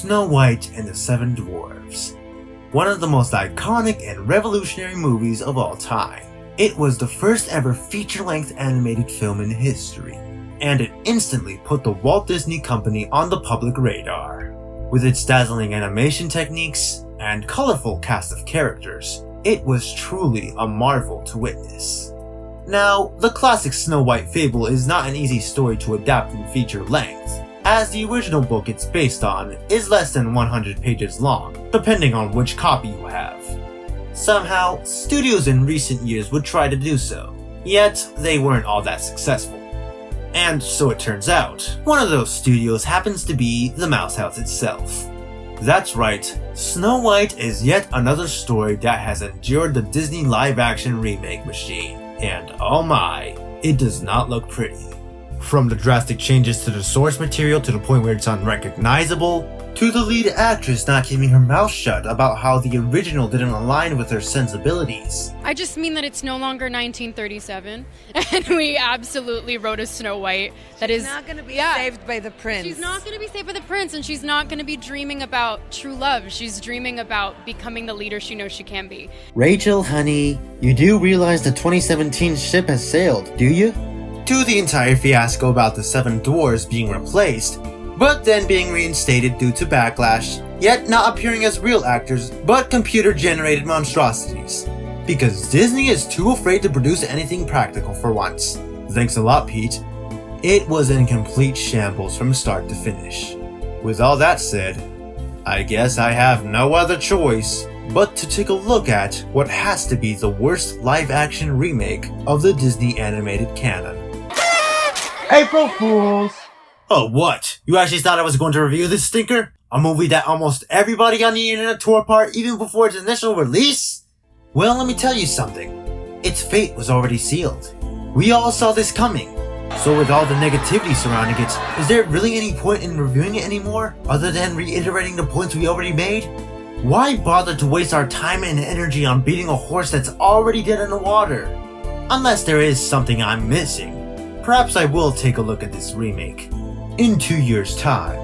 Snow White and the Seven Dwarfs. One of the most iconic and revolutionary movies of all time. It was the first ever feature-length animated film in history, and it instantly put the Walt Disney Company on the public radar. With its dazzling animation techniques and colorful cast of characters, it was truly a marvel to witness. Now, the classic Snow White fable is not an easy story to adapt in feature length, as the original book it's based on is less than 100 pages long, depending on which copy you have. Somehow, studios in recent years would try to do so, yet they weren't all that successful. And so it turns out, one of those studios happens to be the Mouse House itself. That's right, Snow White is yet another story that has endured the Disney live-action remake machine, and oh my, it does not look pretty. From the drastic changes to the source material to the point where it's unrecognizable, to the lead actress not keeping her mouth shut about how the original didn't align with her sensibilities. I just mean that it's no longer 1937, and we absolutely wrote a Snow White that is not going to be saved by the prince. She's not going to be saved by the prince, and she's not going to be dreaming about true love. She's dreaming about becoming the leader she knows she can be. Rachel, honey, you do realize the 2017 ship has sailed, do you? To the entire fiasco about the Seven Dwarfs being replaced, but then being reinstated due to backlash, yet not appearing as real actors, but computer-generated monstrosities. Because Disney is too afraid to produce anything practical for once. Thanks a lot, Pete. It was in complete shambles from start to finish. With all that said, I guess I have no other choice but to take a look at what has to be the worst live-action remake of the Disney animated canon. April Fools! Oh, what? You actually thought I was going to review this stinker? A movie that almost everybody on the internet tore apart even before its initial release? Well, let me tell you something. Its fate was already sealed. We all saw this coming. So with all the negativity surrounding it, is there really any point in reviewing it anymore, other than reiterating the points we already made? Why bother to waste our time and energy on beating a horse that's already dead in the water? Unless there is something I'm missing. Perhaps I will take a look at this remake. In 2 years' time.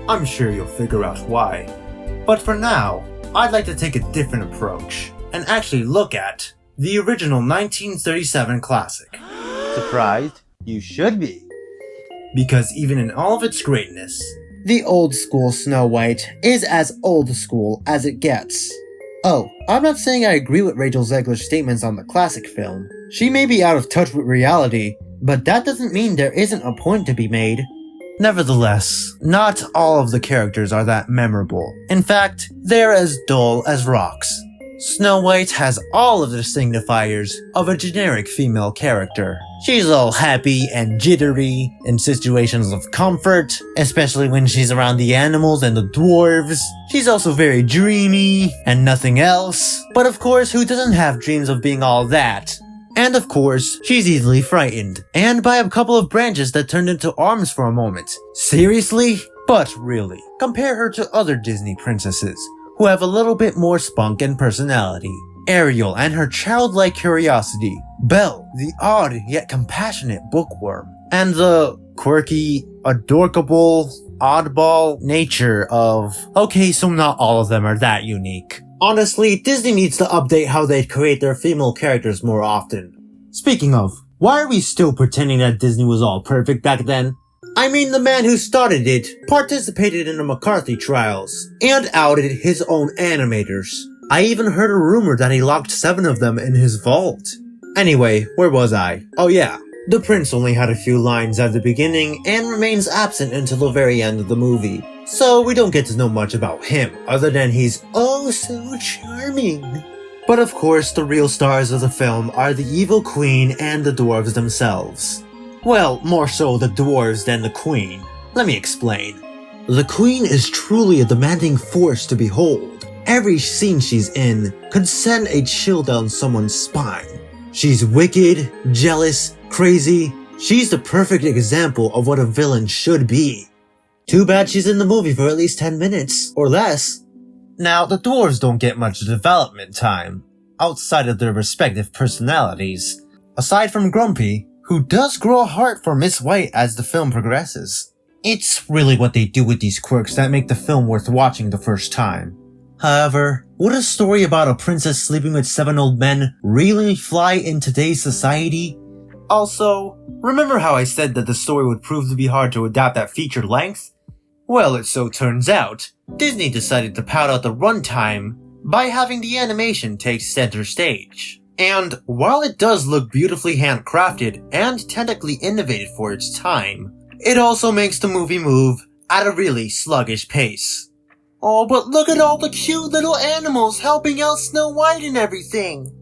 I'm sure you'll figure out why. But for now, I'd like to take a different approach, and actually look at the original 1937 classic. Surprised? You should be. Because even in all of its greatness, The old school Snow White is as old school as it gets. Oh, I'm not saying I agree with Rachel Zegler's statements on the classic film. She may be out of touch with reality, but that doesn't mean there isn't a point to be made. nevertheless, not all of the characters are that memorable. In fact, they're as dull as rocks. Snow White has all of the signifiers of a generic female character. She's all happy and jittery in situations of comfort, especially when she's around the animals and the dwarves. She's also very dreamy and nothing else. But of course, who doesn't have dreams of being all that? And of course, she's easily frightened, and by a couple of branches that turned into arms for a moment. Seriously? But really, compare her to other Disney princesses, who have a little bit more spunk and personality. Ariel and her childlike curiosity, Belle, the odd yet compassionate bookworm, and the quirky, adorable, oddball nature of... Okay, so not all of them are that unique. Honestly, Disney needs to update how they create their female characters more often. Speaking of, why are we still pretending that Disney was all perfect back then? I mean, the man who started it participated in the McCarthy trials and outed his own animators. I even heard a rumor that he locked 7 of them in his vault. Anyway, where was I? Oh yeah, the prince only had a few lines at the beginning and remains absent until the very end of the movie. So we don't get to know much about him, other than he's oh so charming. But of course, the real stars of the film are the evil queen and the dwarves themselves. Well, more so the dwarves than the queen. Let me explain. The queen is truly a demanding force to behold. Every scene she's in could send a chill down someone's spine. She's wicked, jealous, crazy. She's the perfect example of what a villain should be. Too bad she's in the movie for at least 10 minutes, or less. Now, the dwarves don't get much development time, outside of their respective personalities. Aside from Grumpy, who does grow a heart for Miss White as the film progresses. It's really what they do with these quirks that make the film worth watching the first time. However, would a story about a princess sleeping with 7 old men really fly in today's society? Also, remember how I said that the story would prove to be hard to adapt at feature length? Well, it so turns out, Disney decided to pad out the runtime by having the animation take center stage. And while it does look beautifully handcrafted and technically innovative for its time, it also makes the movie move at a really sluggish pace. Oh, but look at all the cute little animals helping out Snow White and everything.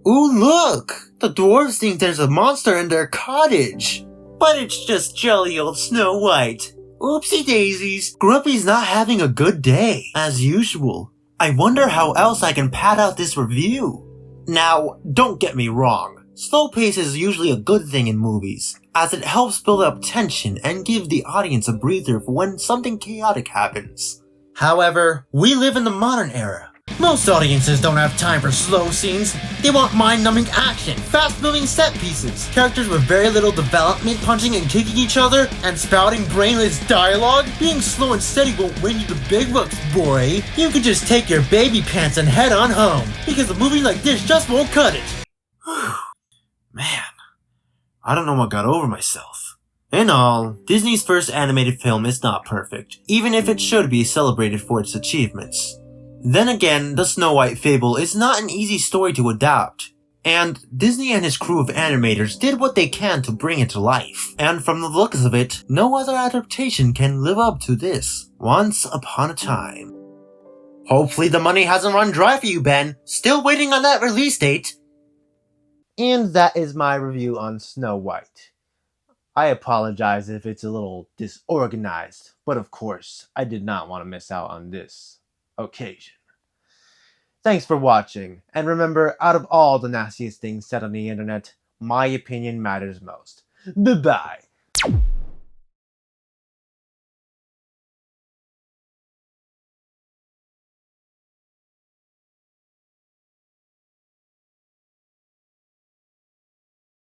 Ooh, look! The dwarves think there's a monster in their cottage. But it's just jolly old Snow White. Oopsie daisies, Grumpy's not having a good day, as usual. I wonder how else I can pad out this review. Now, don't get me wrong. Slow pace is usually a good thing in movies, as it helps build up tension and give the audience a breather for when something chaotic happens. However, we live in the modern era. Most audiences don't have time for slow scenes. They want mind-numbing action, fast-moving set pieces, characters with very little development punching and kicking each other, and spouting brainless dialogue. Being slow and steady won't win you the big bucks, boy. You could just take your baby pants and head on home, because a movie like this just won't cut it. Man, I don't know what got over myself. In all, Disney's first animated film is not perfect, even if it should be celebrated for its achievements. Then again, the Snow White fable is not an easy story to adapt, and Disney and his crew of animators did what they can to bring it to life, and from the looks of it, no other adaptation can live up to this, Once Upon a Time. Hopefully the money hasn't run dry for you, Ben. Still waiting on that release date. And that is my review on Snow White. I apologize if it's a little disorganized, but of course, I did not want to miss out on this occasion. Thanks for watching, and remember, out of all the nastiest things said on the internet, my opinion matters most. Bye-bye.